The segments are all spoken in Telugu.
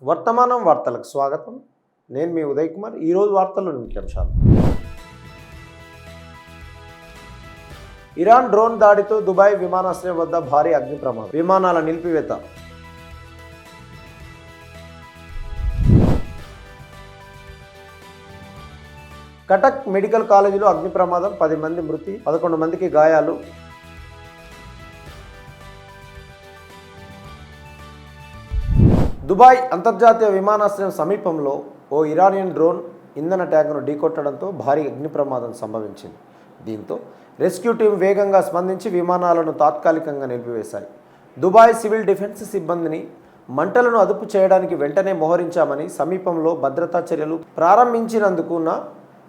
వర్తమానం వార్తలకు స్వాగతం. నేను మీ ఉదయ్ కుమార్. ఈరోజు వార్తల్లోని ముఖ్యాంశాలు. ఇరాన్ డ్రోన్ దాడితో దుబాయ్ విమానాశ్రయం వద్ద భారీ అగ్ని ప్రమాదం, విమానాల నిలిపివేత. కటక్ మెడికల్ కాలేజీలో అగ్ని ప్రమాదం, 10 మంది మృతి, 11 మందికి గాయాలు. దుబాయ్ అంతర్జాతీయ విమానాశ్రయం సమీపంలో ఓ ఇరానియన్ డ్రోన్ ఇంధన ట్యాంకును ఢీకొట్టడంతో భారీ అగ్ని ప్రమాదం సంభవించింది. దీంతో రెస్క్యూ టీం వేగంగా స్పందించి విమానాలను తాత్కాలికంగా నిలిపివేశాయి. దుబాయ్ సివిల్ డిఫెన్స్ సిబ్బందిని మంటలను అదుపు చేయడానికి వెంటనే మోహరించామని, సమీపంలో భద్రతా చర్యలు ప్రారంభించినందుకున్న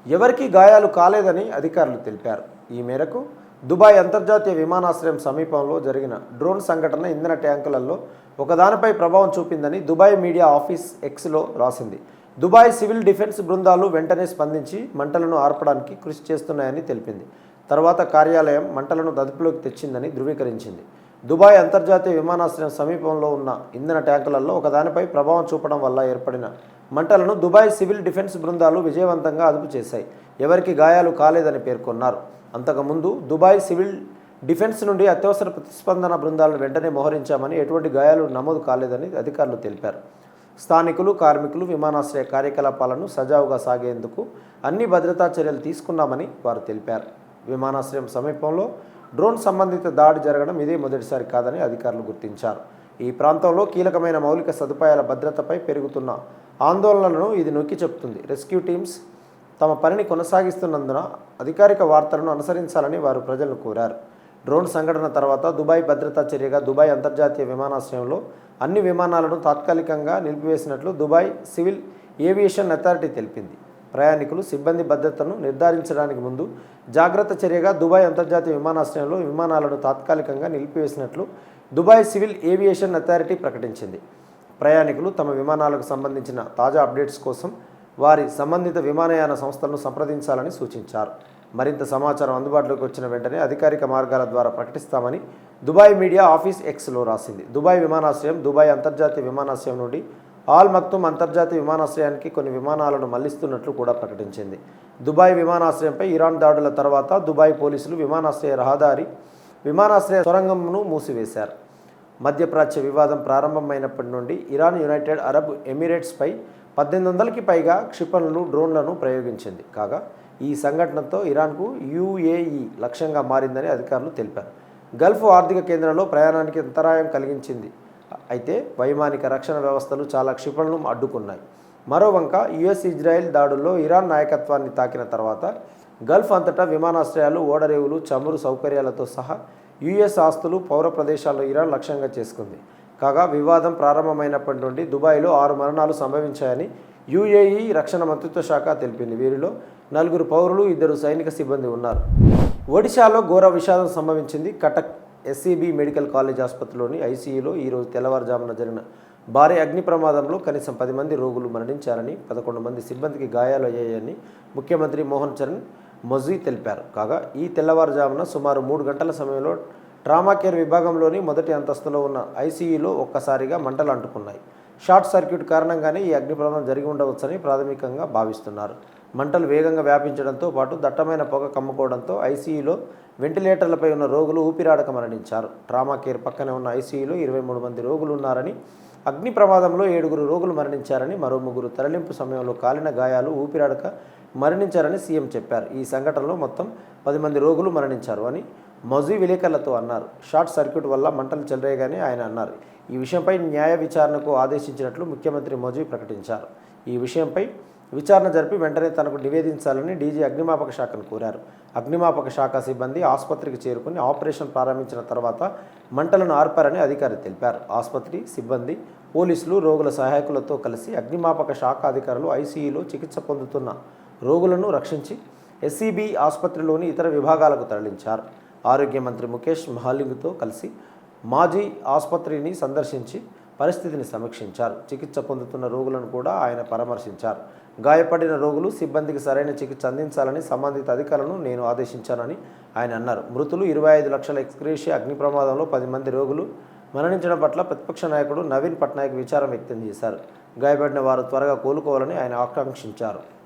ఎవరికీ గాయాలు కాలేదని అధికారులు తెలిపారు. ఈ మేరకు దుబాయ్ అంతర్జాతీయ విమానాశ్రయం సమీపంలో జరిగిన డ్రోన్ సంఘటన ఇంధన ట్యాంకులలో ఒకదానిపై ప్రభావం చూపిందని దుబాయ్ మీడియా ఆఫీస్ ఎక్స్లో రాసింది. దుబాయ్ సివిల్ డిఫెన్స్ బృందాలు వెంటనే స్పందించి మంటలను ఆర్పడానికి కృషి చేస్తున్నాయని తెలిపింది. తర్వాత కార్యాలయం మంటలను అదుపులోకి తెచ్చిందని ధృవీకరించింది. దుబాయ్ అంతర్జాతీయ విమానాశ్రయం సమీపంలో ఉన్న ఇంధన ట్యాంకులలో ఒకదానిపై ప్రభావం చూపడం వల్ల ఏర్పడిన మంటలను దుబాయ్ సివిల్ డిఫెన్స్ బృందాలు విజయవంతంగా అదుపు చేశాయి. ఎవరికి గాయాలు కాలేదని పేర్కొన్నారు. అంతకుముందు దుబాయ్ సివిల్ డిఫెన్స్ నుండి అత్యవసర ప్రతిస్పందన బృందాలను వెంటనే మోహరించామని, ఎటువంటి గాయాలు నమోదు కాలేదని అధికారులు తెలిపారు. స్థానికులు, కార్మికులు విమానాశ్రయ కార్యకలాపాలను సజావుగా సాగేందుకు అన్ని భద్రతా చర్యలు తీసుకున్నామని వారు తెలిపారు. విమానాశ్రయం సమీపంలో డ్రోన్ సంబంధిత దాడి జరగడం ఇదే మొదటిసారి కాదని అధికారులు గుర్తించారు. ఈ ప్రాంతంలో కీలకమైన మౌలిక సదుపాయాల భద్రతపై పెరుగుతున్న ఆందోళనలను ఇది నొక్కి చెబుతుంది. రెస్క్యూ టీమ్స్ తమ పనిని కొనసాగిస్తున్నందున అధికారిక వార్తలను అనుసరించాలని వారు ప్రజలను కోరారు. డ్రోన్ సంఘటన తర్వాత దుబాయ్ భద్రతా చర్యగా దుబాయ్ అంతర్జాతీయ విమానాశ్రయంలో అన్ని విమానాలను తాత్కాలికంగా నిలిపివేసినట్లు దుబాయ్ సివిల్ ఏవియేషన్ అథారిటీ తెలిపింది. ప్రయాణికులు, సిబ్బంది భద్రతను నిర్ధారించడానికి ముందు జాగ్రత్త చర్యగా దుబాయ్ అంతర్జాతీయ విమానాశ్రయంలో విమానాలను తాత్కాలికంగా నిలిపివేసినట్లు దుబాయ్ సివిల్ ఏవియేషన్ అథారిటీ ప్రకటించింది. ప్రయాణికులు తమ విమానాలకు సంబంధించిన తాజా అప్డేట్స్ కోసం వారి సంబంధిత విమానయాన సంస్థలను సంప్రదించాలని సూచించారు. మరింత సమాచారం అందుబాటులోకి వచ్చిన వెంటనే అధికారిక మార్గాల ద్వారా ప్రకటిస్తామని దుబాయ్ మీడియా ఆఫీస్ ఎక్స్లో రాసింది. దుబాయ్ విమానాశ్రయం దుబాయ్ అంతర్జాతీయ విమానాశ్రయం నుండి ఆల్ మక్తుమ్ అంతర్జాతీయ విమానాశ్రయానికి కొన్ని విమానాలను మళ్లిస్తున్నట్లు కూడా ప్రకటించింది. దుబాయ్ విమానాశ్రయంపై ఇరాన్ దాడుల తర్వాత దుబాయ్ పోలీసులు విమానాశ్రయ సొరంగంను మూసివేశారు. మధ్యప్రాచ్య వివాదం ప్రారంభమైనప్పటి నుండి ఇరాన్ యునైటెడ్ అరబ్ ఎమిరేట్స్పై 1800కి పైగా క్షిపణులు, డ్రోన్లను ప్రయోగించింది. కాగా ఈ సంఘటనతో ఇరాన్కు యుఏఈ లక్ష్యంగా మారిందని అధికారులు తెలిపారు. గల్ఫ్ ఆర్థిక కేంద్రంలో ప్రయాణానికి అంతరాయం కలిగించింది. అయితే వైమానిక రక్షణ వ్యవస్థలు చాలా క్షిపణులను అడ్డుకున్నాయి. మరోవంక యుఎస్ ఇజ్రాయెల్ దాడుల్లో ఇరాన్ నాయకత్వాన్ని తాకిన తర్వాత గల్ఫ్ అంతటా విమానాశ్రయాలు, ఓడరేవులు, చమురు సౌకర్యాలతో సహా యుఎస్ ఆస్తులు, పౌర ప్రదేశాల్లో ఇరాన్ లక్ష్యంగా చేసుకుంది. కాగా వివాదం ప్రారంభమైనప్పటి నుండి దుబాయ్లో 6 మరణాలు సంభవించాయని యుఏఈ రక్షణ మంత్రిత్వ శాఖ తెలిపింది. వీరిలో 4 పౌరులు, 2 సైనిక సిబ్బంది ఉన్నారు. ఒడిశాలో ఘోర విషాదం సంభవించింది. కటక్ ఎస్సీబీ మెడికల్ కాలేజ్ ఆసుపత్రిలోని ఐసీయూలో ఈరోజు తెల్లవారుజామున జరిగిన భారీ అగ్ని ప్రమాదంలో కనీసం 10 మంది రోగులు మరణించారని, 11 మంది సిబ్బందికి గాయాలు అయ్యాయని ముఖ్యమంత్రి మోహన్ చరణ్ మొజీ తెలిపారు. కాగా ఈ తెల్లవారుజామున సుమారు 3 గంటల సమయంలో ట్రామా కేర్ విభాగంలోని మొదటి అంతస్తులో ఉన్న ఐసీయూలో ఒక్కసారిగా మంటలు అంటుకున్నాయి. షార్ట్ సర్క్యూట్ కారణంగానే ఈ అగ్ని ప్రమాదం జరిగి ఉండవచ్చని ప్రాథమికంగా భావిస్తున్నారు. మంటలు వేగంగా వ్యాపించడంతో పాటు దట్టమైన పొగ కమ్ముకోవడంతో ఐసీయూలో వెంటిలేటర్లపై ఉన్న రోగులు ఊపిరాడక మరణించారు. ట్రామా కేర్ పక్కనే ఉన్న ఐసీయూలో 23 మంది రోగులు ఉన్నారని, అగ్ని ప్రమాదంలో 7 రోగులు మరణించారని, మరో 3 తరలింపు సమయంలో కాలిన గాయాలు, ఊపిరాడక మరణించారని సీఎం చెప్పారు. ఈ సంఘటనలో మొత్తం 10 మంది రోగులు మరణించారు అని మొజీ విలేకరులతో అన్నారు. షార్ట్ సర్క్యూట్ వల్ల మంటలు చెలరేగానే ఆయన అన్నారు. ఈ విషయంపై న్యాయ విచారణకు ఆదేశించినట్లు ముఖ్యమంత్రి మొజీ ప్రకటించారు. ఈ విషయంపై విచారణ జరిపి వెంటనే తనకు నివేదించాలని డీజీ అగ్నిమాపక శాఖను కోరారు. అగ్నిమాపక శాఖ సిబ్బంది ఆసుపత్రికి చేరుకుని ఆపరేషన్ ప్రారంభించిన తర్వాత మంటలను ఆర్పారని అధికారి తెలిపారు. ఆసుపత్రి సిబ్బంది, పోలీసులు, రోగుల సహాయకులతో కలిసి అగ్నిమాపక శాఖ అధికారులు ఐసీయూలో చికిత్స పొందుతున్న రోగులను రక్షించి ఎస్సీబీ ఆసుపత్రిలోని ఇతర విభాగాలకు తరలించారు. ఆరోగ్య మంత్రి ముఖేష్ మహాలింగ్తో కలిసి మాజీ ఆసుపత్రిని సందర్శించి పరిస్థితిని సమీక్షించారు. చికిత్స పొందుతున్న రోగులను కూడా ఆయన పరామర్శించారు. గాయపడిన రోగులు, సిబ్బందికి సరైన చికిత్స అందించాలని సంబంధిత అధికారులను నేను ఆదేశించానని ఆయన అన్నారు. మృతులు 25 లక్షల ఎక్స్గ్రేషియా అగ్ని ప్రమాదంలో 10 మంది రోగులు మరణించడం పట్ల ప్రతిపక్ష నాయకుడు నవీన్ పట్నాయక్ విచారం వ్యక్తం చేశారు. గాయపడిన వారు త్వరగా కోలుకోవాలని ఆయన ఆకాంక్షించారు.